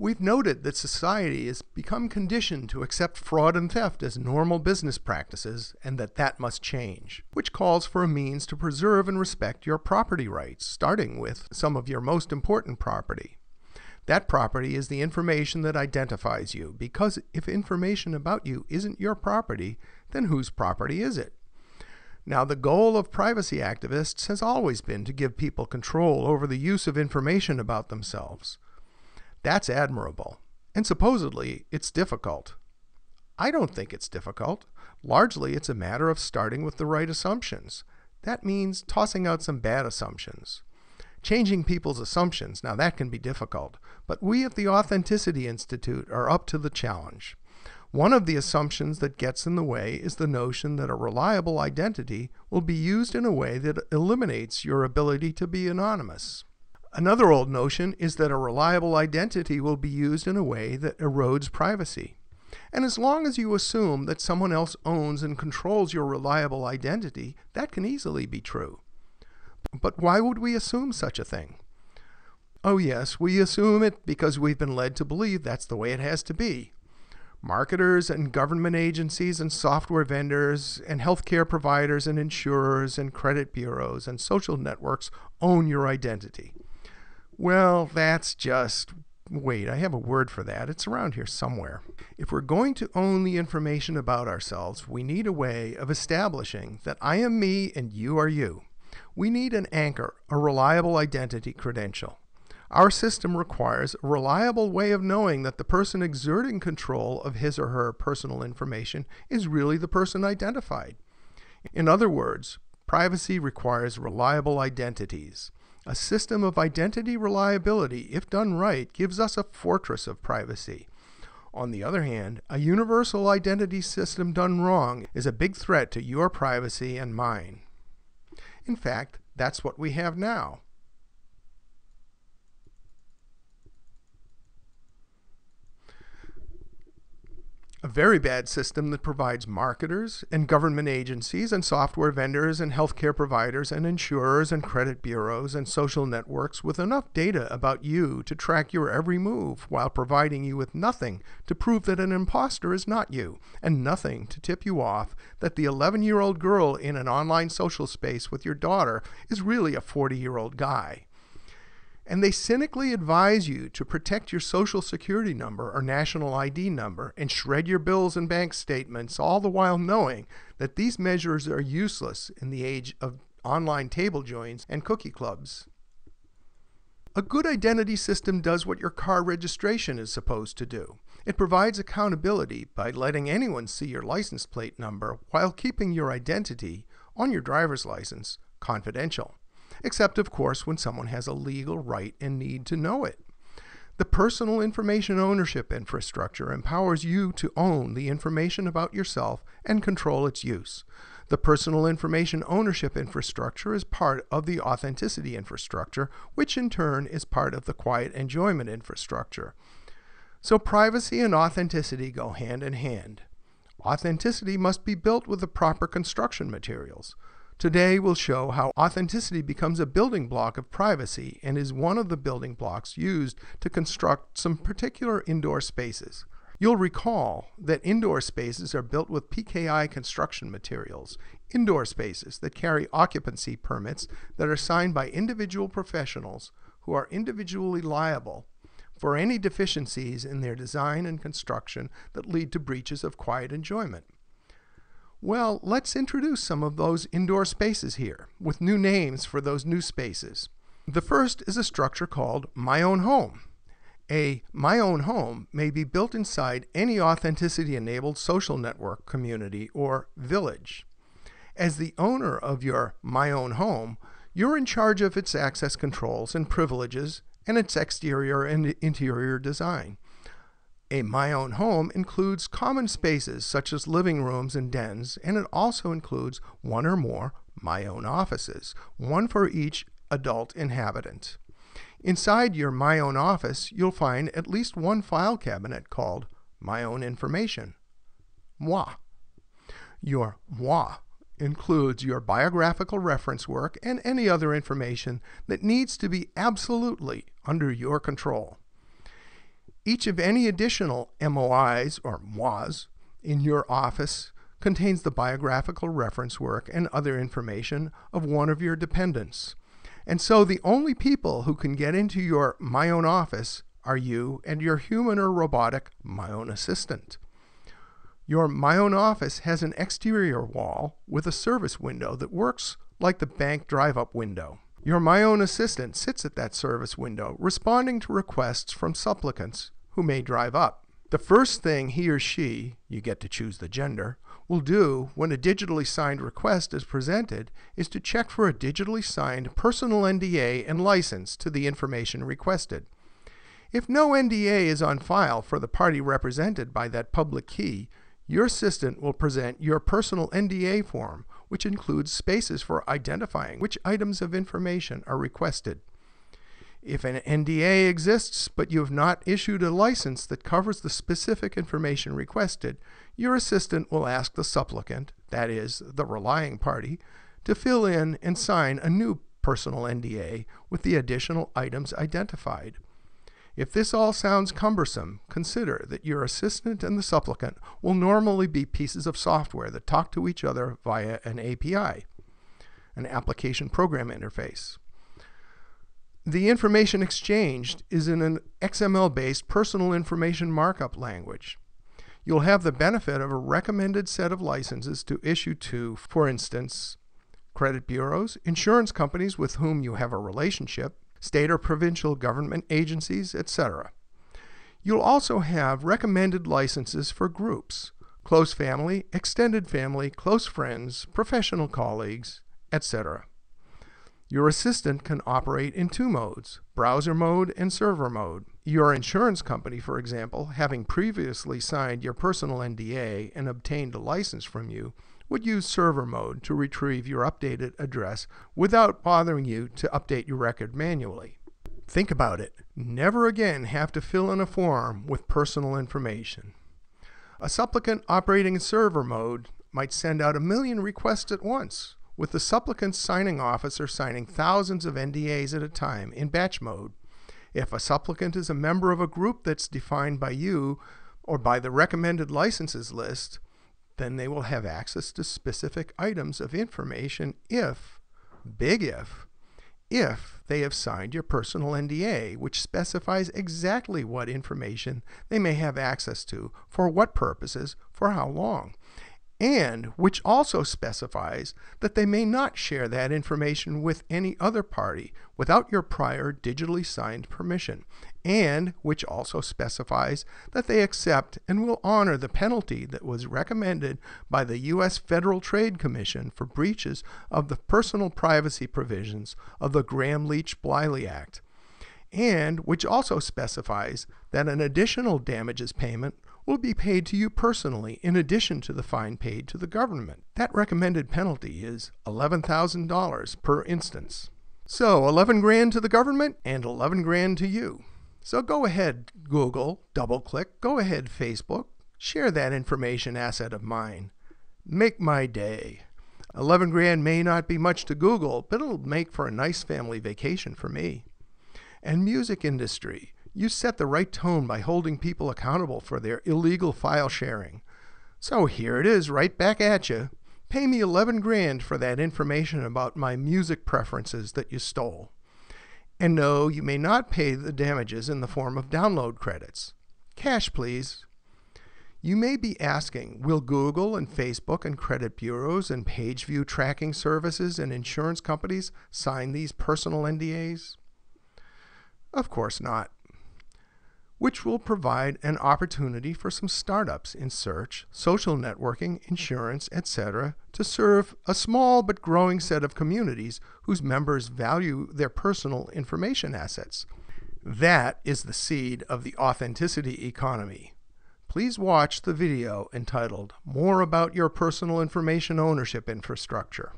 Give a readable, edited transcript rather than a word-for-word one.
We've noted that society has become conditioned to accept fraud and theft as normal business practices and that must change, which calls for a means to preserve and respect your property rights, starting with some of your most important property. That property is the information that identifies you, because if information about you isn't your property, then whose property is it? Now, the goal of privacy activists has always been to give people control over the use of information about themselves. That's admirable, and supposedly it's difficult. I don't think it's difficult. Largely, it's a matter of starting with the right assumptions. That means tossing out some bad assumptions. Changing people's assumptions, now that can be difficult, but we at the Authenticity Institute are up to the challenge. One of the assumptions that gets in the way is the notion that a reliable identity will be used in a way that eliminates your ability to be anonymous. Another old notion is that a reliable identity will be used in a way that erodes privacy. And as long as you assume that someone else owns and controls your reliable identity, that can easily be true. But why would we assume such a thing? Oh yes, we assume it because we've been led to believe that's the way it has to be. Marketers and government agencies and software vendors and healthcare providers and insurers and credit bureaus and social networks own your identity. Well, that's just... wait, I have a word for that. It's around here somewhere. If we're going to own the information about ourselves, we need a way of establishing that I am me and you are you. We need an anchor, a reliable identity credential. Our system requires a reliable way of knowing that the person exerting control of his or her personal information is really the person identified. In other words, privacy requires reliable identities. A system of identity reliability, if done right, gives us a fortress of privacy. On the other hand, a universal identity system done wrong is a big threat to your privacy and mine. In fact, that's what we have now. A very bad system that provides marketers and government agencies and software vendors and healthcare providers and insurers and credit bureaus and social networks with enough data about you to track your every move while providing you with nothing to prove that an imposter is not you and nothing to tip you off that the 11-year-old girl in an online social space with your daughter is really a 40-year-old guy. And they cynically advise you to protect your social security number or national ID number and shred your bills and bank statements, all the while knowing that these measures are useless in the age of online table joins and cookie clubs. A good identity system does what your car registration is supposed to do. It provides accountability by letting anyone see your license plate number while keeping your identity on your driver's license confidential. Except, of course, when someone has a legal right and need to know it. The personal information ownership infrastructure empowers you to own the information about yourself and control its use. The personal information ownership infrastructure is part of the authenticity infrastructure, which in turn is part of the quiet enjoyment infrastructure. So privacy and authenticity go hand in hand. Authenticity must be built with the proper construction materials. Today we'll show how authenticity becomes a building block of privacy and is one of the building blocks used to construct some particular indoor spaces. You'll recall that indoor spaces are built with PKI construction materials, indoor spaces that carry occupancy permits that are signed by individual professionals who are individually liable for any deficiencies in their design and construction that lead to breaches of quiet enjoyment. Well, let's introduce some of those indoor spaces here, with new names for those new spaces. The first is a structure called My Own Home. A My Own Home may be built inside any authenticity-enabled social network, community, or village. As the owner of your My Own Home, you're in charge of its access controls and privileges and its exterior and interior design. A My Own Home includes common spaces such as living rooms and dens, and it also includes one or more My Own offices, one for each adult inhabitant. Inside your My Own office, you'll find at least one file cabinet called My Own Information. Moi. Your moi includes your biographical reference work and any other information that needs to be absolutely under your control. Each of any additional MOIs or MOIs in your office contains the biographical reference work and other information of one of your dependents. And so the only people who can get into your My Own Office are you and your human or robotic My Own Assistant. Your My Own Office has an exterior wall with a service window that works like the bank drive-up window. Your My Own Assistant sits at that service window, responding to requests from supplicants who may drive up. The first thing he or she, you get to choose the gender, will do when a digitally signed request is presented is to check for a digitally signed personal NDA and license to the information requested. If no NDA is on file for the party represented by that public key, your assistant will present your personal NDA form, which includes spaces for identifying which items of information are requested. If an NDA exists but you have not issued a license that covers the specific information requested, your assistant will ask the supplicant, that is, the relying party, to fill in and sign a new personal NDA with the additional items identified. If this all sounds cumbersome, consider that your assistant and the supplicant will normally be pieces of software that talk to each other via an API, an application program interface. The information exchanged is in an XML-based personal information markup language. You'll have the benefit of a recommended set of licenses to issue to, for instance, credit bureaus, insurance companies with whom you have a relationship, state or provincial government agencies, etc. You'll also have recommended licenses for groups, close family, extended family, close friends, professional colleagues, etc. Your assistant can operate in two modes, browser mode and server mode. Your insurance company, for example, having previously signed your personal NDA and obtained a license from you, would use server mode to retrieve your updated address without bothering you to update your record manually. Think about it. Never again have to fill in a form with personal information. A supplicant operating in server mode might send out 1 million requests at once, with the supplicant's signing officer signing thousands of NDAs at a time in batch mode. If a supplicant is a member of a group that's defined by you or by the recommended licenses list, then they will have access to specific items of information if, big if they have signed your personal NDA, which specifies exactly what information they may have access to, for what purposes, for how long, and which also specifies that they may not share that information with any other party without your prior digitally signed permission, and which also specifies that they accept and will honor the penalty that was recommended by the U.S. Federal Trade Commission for breaches of the personal privacy provisions of the Gramm-Leach-Bliley Act, and which also specifies that an additional damages payment will be paid to you personally in addition to the fine paid to the government. That recommended penalty is $11,000 per instance. So 11 grand to the government and 11 grand to you. So go ahead, Google, double-click, go ahead, Facebook, share that information asset of mine. Make my day. 11 grand may not be much to Google, but it'll make for a nice family vacation for me. And music industry. You set the right tone by holding people accountable for their illegal file sharing. So here it is, right back at you. Pay me 11 grand for that information about my music preferences that you stole. And no, you may not pay the damages in the form of download credits. Cash, please. You may be asking, will Google and Facebook and credit bureaus and page view tracking services and insurance companies sign these personal NDAs? Of course not. Which will provide an opportunity for some startups in search, social networking, insurance, etc. to serve a small but growing set of communities whose members value their personal information assets. That is the seed of the authenticity economy. Please watch the video entitled More About Your Personal Information Ownership Infrastructure.